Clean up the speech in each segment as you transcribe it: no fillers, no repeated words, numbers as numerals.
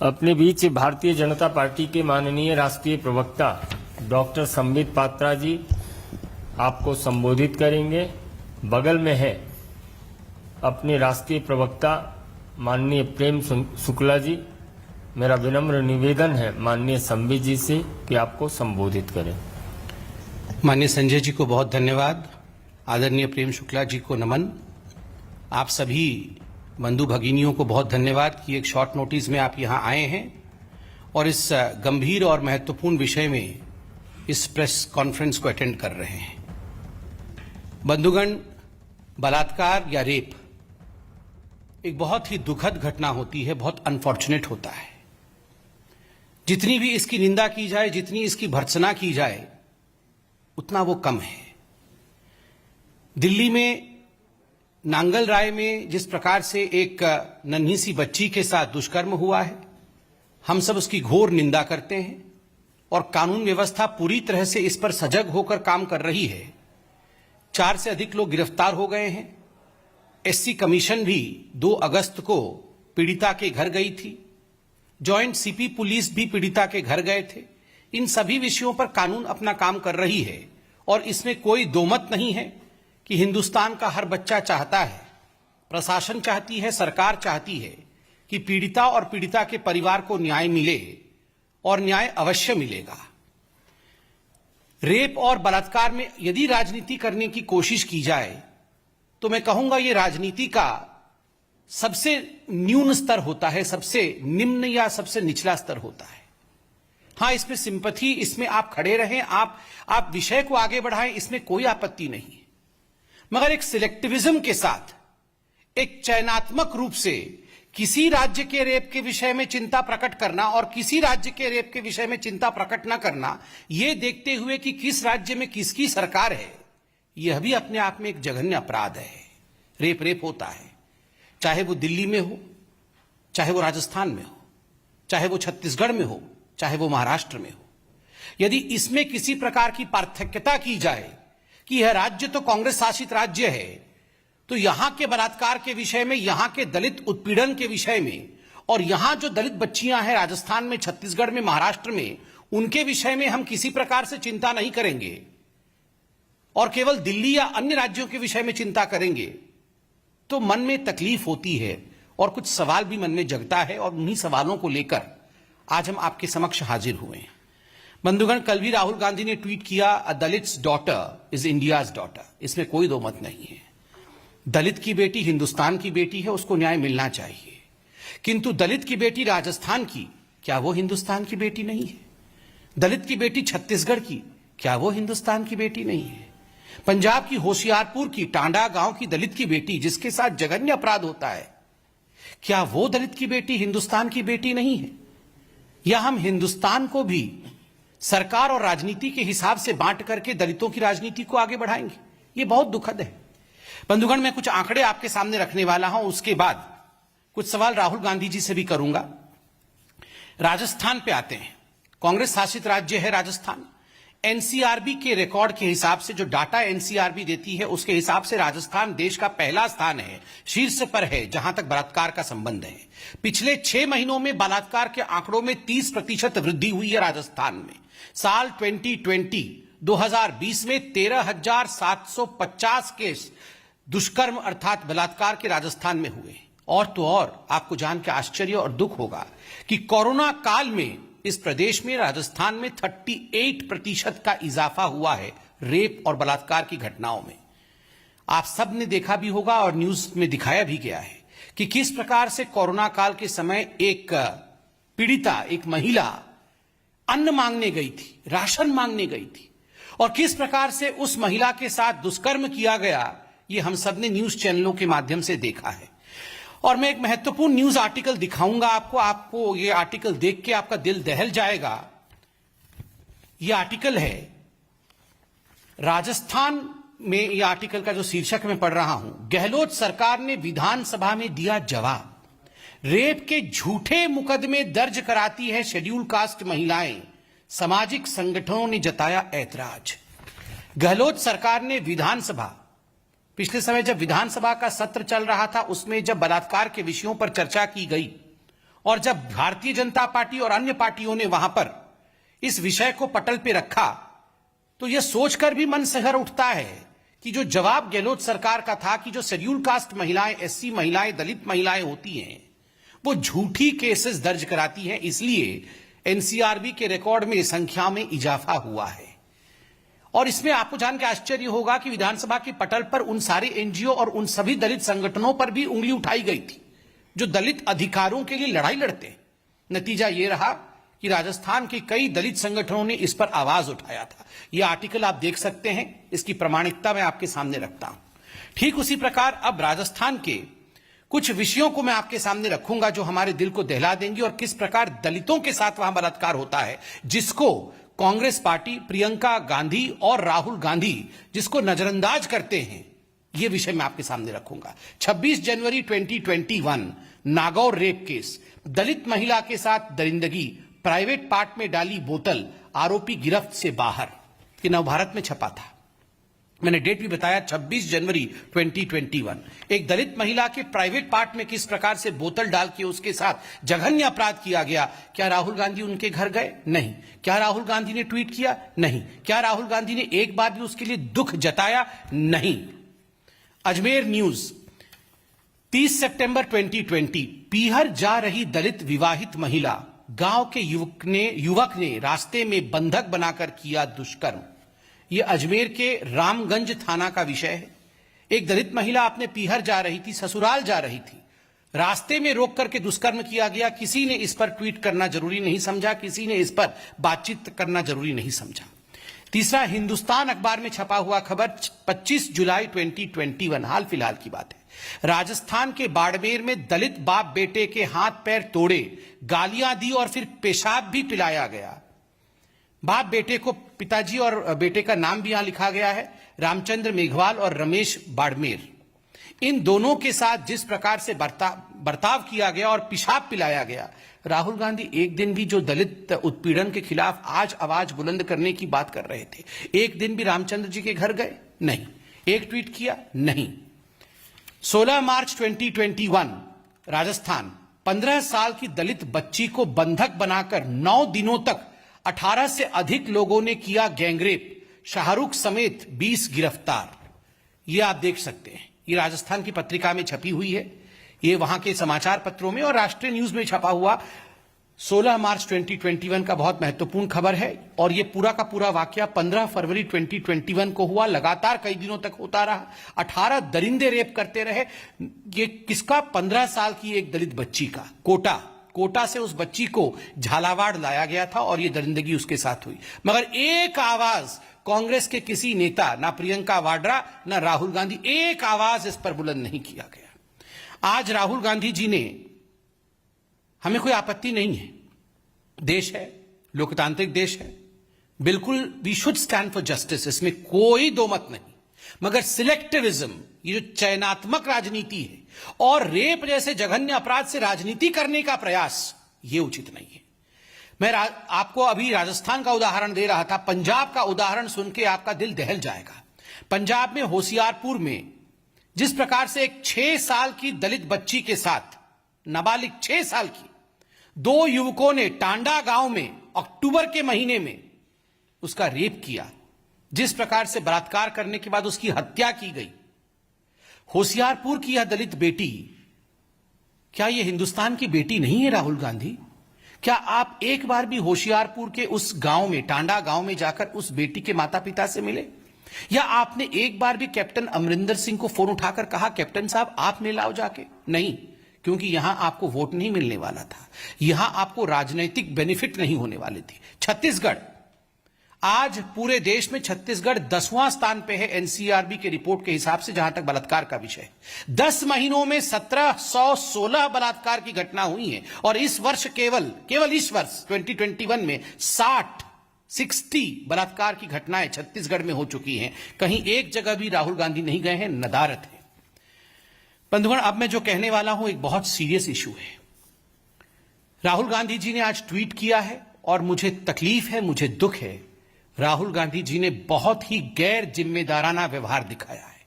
अपने बीच भारतीय जनता पार्टी के माननीय राष्ट्रीय प्रवक्ता डॉक्टर संबित पात्रा जी आपको संबोधित करेंगे। बगल में है अपने राष्ट्रीय प्रवक्ता माननीय प्रेम शुक्ला जी। मेरा विनम्र निवेदन है माननीय संबित जी से कि आपको संबोधित करें। माननीय संजय जी को बहुत धन्यवाद। आदरणीय प्रेम शुक्ला जी को नमन। आप सभी बंधु भगिनियों को बहुत धन्यवाद कि एक शॉर्ट नोटिस में आप यहां आए हैं और इस गंभीर और महत्वपूर्ण विषय में इस प्रेस कॉन्फ्रेंस को अटेंड कर रहे हैं। बंधुगण, बलात्कार या रेप एक बहुत ही दुखद घटना होती है, बहुत अनफॉर्चुनेट होता है। जितनी भी इसकी निंदा की जाए, जितनी इसकी भर्त्सना की जाए, उतना वो कम है। दिल्ली में नांगल राय में जिस प्रकार से एक नन्ही सी बच्ची के साथ दुष्कर्म हुआ है, हम सब उसकी घोर निंदा करते हैं और कानून व्यवस्था पूरी तरह से इस पर सजग होकर काम कर रही है। 4 से अधिक लोग गिरफ्तार हो गए हैं। एससी कमीशन भी 2 अगस्त को पीड़िता के घर गई थी। जॉइंट सीपी पुलिस भी पीड़िता के घर गए थे। इन सभी विषयों पर कानून अपना काम कर रही है और इसमें कोई दोमत नहीं है कि हिंदुस्तान का हर बच्चा चाहता है, प्रशासन चाहती है, सरकार चाहती है कि पीड़िता और पीड़िता के परिवार को न्याय मिले और न्याय अवश्य मिलेगा। रेप और बलात्कार में यदि राजनीति करने की कोशिश की जाए तो मैं कहूंगा ये राजनीति का सबसे न्यून स्तर होता है, सबसे निम्न या सबसे निचला स्तर होता है। हां, इसमें सिंपैथी, इसमें आप खड़े रहें, आप विषय को आगे बढ़ाएं, इसमें कोई आपत्ति नहीं है। मगर एक सिलेक्टिविज्म के साथ, एक चयनात्मक रूप से किसी राज्य के रेप के विषय में चिंता प्रकट करना और किसी राज्य के रेप के विषय में चिंता प्रकट न करना, यह देखते हुए कि किस राज्य में किसकी सरकार है, यह भी अपने आप में एक जघन्य अपराध है। रेप होता है, चाहे वो दिल्ली में हो, चाहे वो राजस्थान में हो, चाहे वो छत्तीसगढ़ में हो, चाहे वो महाराष्ट्र में हो। यदि इसमें किसी प्रकार की पार्थक्यता की जाए कि यह राज्य तो कांग्रेस शासित राज्य है, तो यहां के बलात्कार के विषय में, यहां के दलित उत्पीड़न के विषय में और यहां जो दलित बच्चियां हैं राजस्थान में, छत्तीसगढ़ में, महाराष्ट्र में, उनके विषय में हम किसी प्रकार से चिंता नहीं करेंगे और केवल दिल्ली या अन्य राज्यों के विषय में चिंता करेंगे, तो मन में तकलीफ होती है और कुछ सवाल भी मन में जगता है और उन्हीं सवालों को लेकर आज हम आपके समक्ष हाजिर हुए हैं। बंधुगण, कल भी राहुल गांधी ने ट्वीट किया, a Dalit's daughter is India's daughter. इसमें कोई दो मत नहीं है। दलित की बेटी हिंदुस्तान की बेटी है, उसको न्याय मिलना चाहिए। किंतु दलित की बेटी राजस्थान की, क्या वो हिंदुस्तान की बेटी नहीं है? दलित की बेटी छत्तीसगढ़ की, क्या वो हिंदुस्तान की बेटी नहीं है? पंजाब की होशियारपुर की टांडा गांव की दलित की बेटी, जिसके साथ जघन्य अपराध होता है, क्या वो दलित की बेटी हिंदुस्तान की बेटी नहीं है? या हम हिंदुस्तान को भी सरकार और राजनीति के हिसाब से बांट करके दलितों की राजनीति को आगे बढ़ाएंगे? ये बहुत दुखद है। बंधुगण, मैं कुछ आंकड़े आपके सामने रखने वाला हूं, उसके बाद कुछ सवाल राहुल गांधी जी से भी करूंगा। राजस्थान पे आते हैं। कांग्रेस शासित राज्य है राजस्थान। एनसीआरबी के रिकॉर्ड के हिसाब से, जो डाटा एनसीआरबी देती है, उसके हिसाब से राजस्थान देश का पहला स्थान है, शीर्ष पर है जहां तक बलात्कार का संबंध है। पिछले 6 महीनों में बलात्कार के आंकड़ों में 30% वृद्धि हुई है राजस्थान में। साल 2020 में 13,750 केस दुष्कर्म अर्थात बलात्कार के राजस्थान में हुए। और तो और आपको जान के आश्चर्य और दुख होगा कि कोरोना काल में इस प्रदेश में, राजस्थान में 38% का इजाफा हुआ है रेप और बलात्कार की घटनाओं में। आप सब ने देखा भी होगा और न्यूज में दिखाया भी गया है कि किस प्रकार से कोरोना काल के समय एक पीड़िता, एक महिला अन्न मांगने गई थी, राशन मांगने गई थी, और किस प्रकार से उस महिला के साथ दुष्कर्म किया गया, ये हम सब ने न्यूज चैनलों के माध्यम से देखा है। और मैं एक महत्वपूर्ण न्यूज आर्टिकल दिखाऊंगा आपको ये आर्टिकल देख के आपका दिल दहल जाएगा। ये आर्टिकल है राजस्थान में, ये आर्टिकल का जो शीर्षक मैं पढ़ रहा हूं, गहलोत सरकार ने विधानसभा में दिया जवाब। रेप के झूठे मुकदमे दर्ज कराती है शेड्यूल कास्ट महिलाएं, सामाजिक संगठनों ने जताया ऐतराज। गहलोत सरकार ने विधानसभा, पिछले समय जब विधानसभा का सत्र चल रहा था, उसमें जब बलात्कार के विषयों पर चर्चा की गई और जब भारतीय जनता पार्टी और अन्य पार्टियों ने वहां पर इस विषय को पटल पे रखा तो यह सोचकर भी मन सिहर उठता है कि जो जवाब गहलोत सरकार का था कि जो शेड्यूल कास्ट महिलाएं, एससी महिलाएं, दलित महिलाएं होती हैं वो झूठी केसेस दर्ज कराती हैं, इसलिए एनसीआरबी के रिकॉर्ड में संख्या में इजाफा हुआ है। और इसमें आपको जान के आश्चर्य होगा कि विधानसभा के पटल पर उन सारे एनजीओ और उन सभी दलित संगठनों पर भी उंगली उठाई गई थी जो दलित अधिकारों के लिए लड़ाई लड़ते हैं। नतीजा यह रहा कि राजस्थान के कई दलित संगठनों ने इस पर आवाज उठाया था। यह आर्टिकल आप देख सकते हैं, इसकी प्रामाणिकता मैं आपके सामने रखता हूं। ठीक उसी प्रकार अब राजस्थान के कुछ विषयों को मैं आपके सामने रखूंगा जो हमारे दिल को दहला देंगे और किस प्रकार दलितों के साथ वहां बलात्कार होता है, जिसको कांग्रेस पार्टी, प्रियंका गांधी और राहुल गांधी जिसको नजरअंदाज करते हैं, यह विषय मैं आपके सामने रखूंगा। 26 जनवरी 2021 नागौर रेप केस, दलित महिला के साथ दरिंदगी, प्राइवेट पार्ट में डाली बोतल, आरोपी गिरफ्त से बाहर। ये नवभारत में छपा था, मैंने डेट भी बताया 26 जनवरी 2021। एक दलित महिला के प्राइवेट पार्ट में किस प्रकार से बोतल डाल के उसके साथ जघन्य अपराध किया गया। क्या राहुल गांधी उनके घर गए? नहीं। क्या राहुल गांधी ने ट्वीट किया? नहीं। क्या राहुल गांधी ने एक बार भी उसके लिए दुख जताया? नहीं। अजमेर न्यूज 30 सितंबर 2020, पीहर जा रही दलित विवाहित महिला, गांव के युवक ने रास्ते में बंधक बनाकर किया दुष्कर्म। यह अजमेर के रामगंज थाना का विषय है। एक दलित महिला अपने पीहर जा रही थी, ससुराल जा रही थी, रास्ते में रोक करके दुष्कर्म किया गया। किसी ने इस पर ट्वीट करना जरूरी नहीं समझा, किसी ने इस पर बातचीत करना जरूरी नहीं समझा। तीसरा, हिंदुस्तान अखबार में छपा हुआ खबर 25 जुलाई 2021, हाल फिलहाल की बात है। राजस्थान के बाड़मेर में दलित बाप बेटे के हाथ पैर तोड़े, गालियां दी और फिर पेशाब भी पिलाया गया। बाप बेटे को, पिताजी और बेटे का नाम भी यहां लिखा गया है, रामचंद्र मेघवाल और रमेश बाड़मेर। इन दोनों के साथ जिस प्रकार से बर्ताव किया गया और पेशाब पिलाया गया, राहुल गांधी एक दिन भी जो दलित उत्पीड़न के खिलाफ आज आवाज बुलंद करने की बात कर रहे थे, एक दिन भी रामचंद्र जी के घर गए? नहीं। एक ट्वीट किया? नहीं। 16 मार्च 2021 राजस्थान, 15 साल की दलित बच्ची को बंधक बनाकर 9 दिनों तक 18 से अधिक लोगों ने किया गैंगरेप, शाहरुख समेत 20 गिरफ्तार। यह आप देख सकते हैं, यह राजस्थान की पत्रिका में छपी हुई है, यह वहां के समाचार पत्रों में और राष्ट्रीय न्यूज में छपा हुआ 16 मार्च 2021 का बहुत महत्वपूर्ण खबर है। और यह पूरा का पूरा वाकया 15 फरवरी 2021 को हुआ, लगातार कई दिनों तक होता रहा। 18 दरिंदे रेप करते रहे। ये किसका? 15 साल की एक दलित बच्ची का। कोटा से उस बच्ची को झालावाड़ लाया गया था और यह दरिंदगी उसके साथ हुई। मगर एक आवाज कांग्रेस के किसी नेता, ना प्रियंका वाड्रा ना राहुल गांधी, एक आवाज इस पर बुलंद नहीं किया गया। आज राहुल गांधी जी ने, हमें कोई आपत्ति नहीं है, देश है, लोकतांत्रिक देश है, बिल्कुल we should stand for justice, इसमें कोई दो मत नहीं। मगर सिलेक्टिविज्म, ये जो चयनात्मक राजनीति है और रेप जैसे जघन्य अपराध से राजनीति करने का प्रयास, ये उचित नहीं है। मैं आपको अभी राजस्थान का उदाहरण दे रहा था, पंजाब का उदाहरण सुन के आपका दिल दहल जाएगा। पंजाब में होशियारपुर में जिस प्रकार से एक 6 साल की दलित बच्ची के साथ, नाबालिग 6 साल की, 2 युवकों ने टांडा गांव में अक्टूबर के महीने में उसका रेप किया, जिस प्रकार से बलात्कार करने के बाद उसकी हत्या की गई। होशियारपुर की यह दलित बेटी, क्या यह हिंदुस्तान की बेटी नहीं है राहुल गांधी? क्या आप एक बार भी होशियारपुर के उस गांव में, टांडा गांव में जाकर उस बेटी के माता पिता से मिले? या आपने एक बार भी कैप्टन अमरिंदर सिंह को फोन उठाकर कहा, कैप्टन साहब आप मिल आओ जाके? नहीं, क्योंकि यहां आपको वोट नहीं मिलने वाला था, यहां आपको राजनीतिक बेनिफिट नहीं होने वाले थे। छत्तीसगढ़, आज पूरे देश में छत्तीसगढ़ 10वां स्थान पे है एनसीआरबी के रिपोर्ट के हिसाब से, जहां तक बलात्कार का विषय। 10 महीनों में 1716 बलात्कार की घटना हुई है और इस वर्ष केवल इस वर्ष 2021 में 60 बलात्कार की घटनाएं छत्तीसगढ़ में हो चुकी हैं। कहीं एक जगह भी राहुल गांधी नहीं गए हैं, नदारत है। बंधुगण, अब मैं जो कहने वाला हूं एक बहुत सीरियस इशू है। राहुल गांधी जी ने आज ट्वीट किया है और मुझे तकलीफ है, मुझे दुख है। राहुल गांधी जी ने बहुत ही गैर जिम्मेदाराना व्यवहार दिखाया है।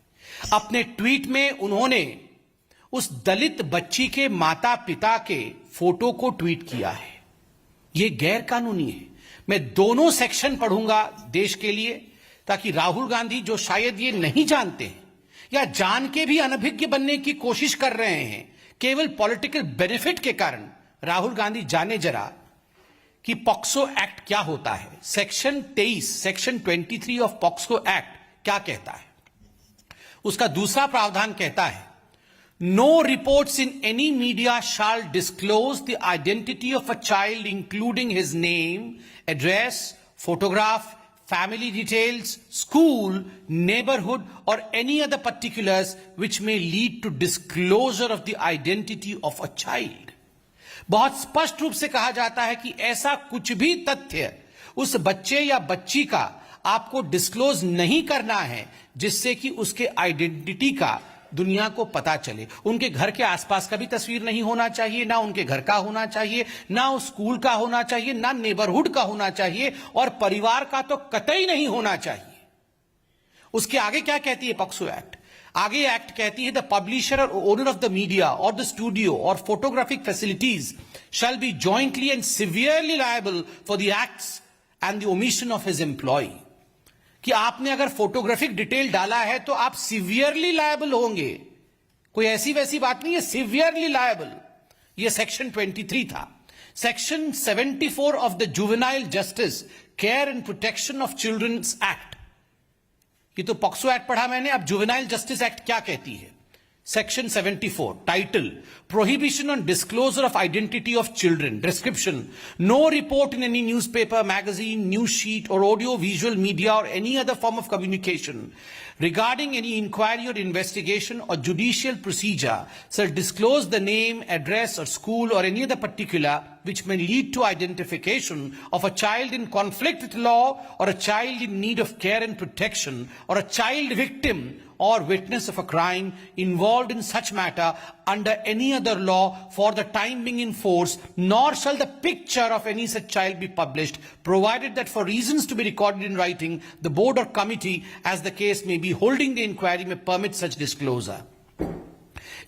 अपने ट्वीट में उन्होंने उस दलित बच्ची के माता पिता के फोटो को ट्वीट किया है। यह गैर कानूनी है। मैं दोनों सेक्शन पढ़ूंगा देश के लिए, ताकि राहुल गांधी, जो शायद ये नहीं जानते हैं या जान के भी अनभिज्ञ बनने की कोशिश कर रहे हैं केवल पॉलिटिकल बेनिफिट के कारण, राहुल गांधी जाने जरा कि पॉक्सो एक्ट क्या होता है। Section 23, section 23 of POCSO act क्या कहता है? उसका दूसरा प्रावधान कहता है, no reports in any media shall disclose the identity of a child including his name, address, photograph, family details, school, neighborhood, or any other particulars which may lead to disclosure of the identity of a child. बहुत स्पष्ट रूप से कहा जाता है कि ऐसा कुछ भी तथ्य उस बच्चे या बच्ची का आपको डिस्क्लोज नहीं करना है जिससे कि उसके आइडेंटिटी का दुनिया को पता चले। उनके घर के आसपास का भी तस्वीर नहीं होना चाहिए, ना उनके घर का होना चाहिए, ना उस स्कूल का होना चाहिए, ना नेबरहुड का होना चाहिए, और परिवार का तो कतई नहीं होना चाहिए। उसके आगे क्या कहती है पॉक्सो एक्ट? आगे एक्ट कहती है, द पब्लिशर और ओनर ऑफ द मीडिया और द स्टूडियो और photographic facilities shall be jointly and severely liable for the acts and the omission of his employ. कि आपने अगर फोटोग्राफिक डिटेल डाला है तो आप सिवियरली लायबल होंगे। कोई ऐसी वैसी बात नहीं है, सिवियरली लायबल। यह सेक्शन 23 था। Section 74 of the juvenile justice care and protection of childrens act, ये तो पॉक्सो एक्ट पढ़ा मैंने, अब जुवेनाइल जस्टिस एक्ट क्या कहती है? Section 74, title, prohibition on disclosure of identity of children, description, no report in any newspaper, magazine, news sheet और audio visual media और any other form of communication regarding any inquiry or investigation or judicial procedure shall disclose the name, address or school or any other particular which may lead to identification of a child in conflict with law or a child in need of care and protection or a child victim or witness of a crime involved in such matter under any other law for the time being in force, nor shall the picture of any such child be published, provided that for reasons to be recorded in writing, the board or committee, as the case may be, holding the inquiry may permit such disclosure.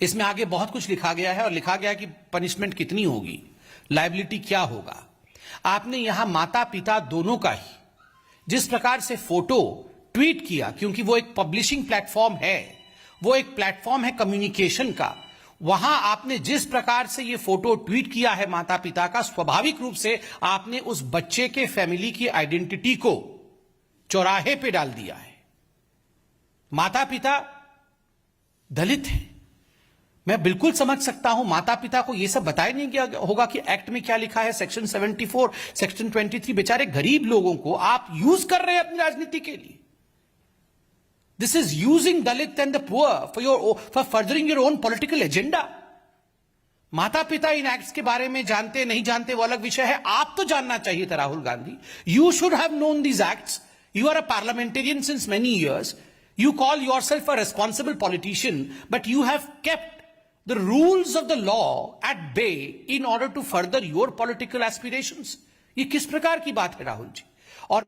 इसमें आगे बहुत कुछ लिखा गया है और लिखा गया कि पनिशमेंट कितनी होगी, लायबिलिटी क्या होगा। आपने यहां माता पिता दोनों का ही जिस प्रकार से फोटो ट्वीट किया, क्योंकि वो एक पब्लिशिंग प्लेटफॉर्म है, वो एक प्लेटफॉर्म है कम्युनिकेशन का, वहां आपने जिस प्रकार से ये फोटो ट्वीट किया है माता पिता का, स्वाभाविक रूप से आपने उस बच्चे के फैमिली की आइडेंटिटी को चौराहे पे डाल दिया है। माता पिता दलित हैं, मैं बिल्कुल समझ सकता हूं, माता पिता को यह सब बताया नहीं गया होगा कि एक्ट में क्या लिखा है, सेक्शन 74, सेक्शन 23, बेचारे गरीब लोगों को आप यूज कर रहे हैं अपनी राजनीति के लिए। This is using Dalit and the poor for furthering your own political agenda. माता पिता इन एक्ट्स के बारे में जानते नहीं जानते वो अलग विषय है, आप तो जानना चाहिए था Rahul Gandhi. You should have known these acts. You are a parliamentarian since many years. You call yourself a responsible politician, but you have kept the rules of the law at bay in order to further your political aspirations. ये किस प्रकार की बात है राहुल जी? और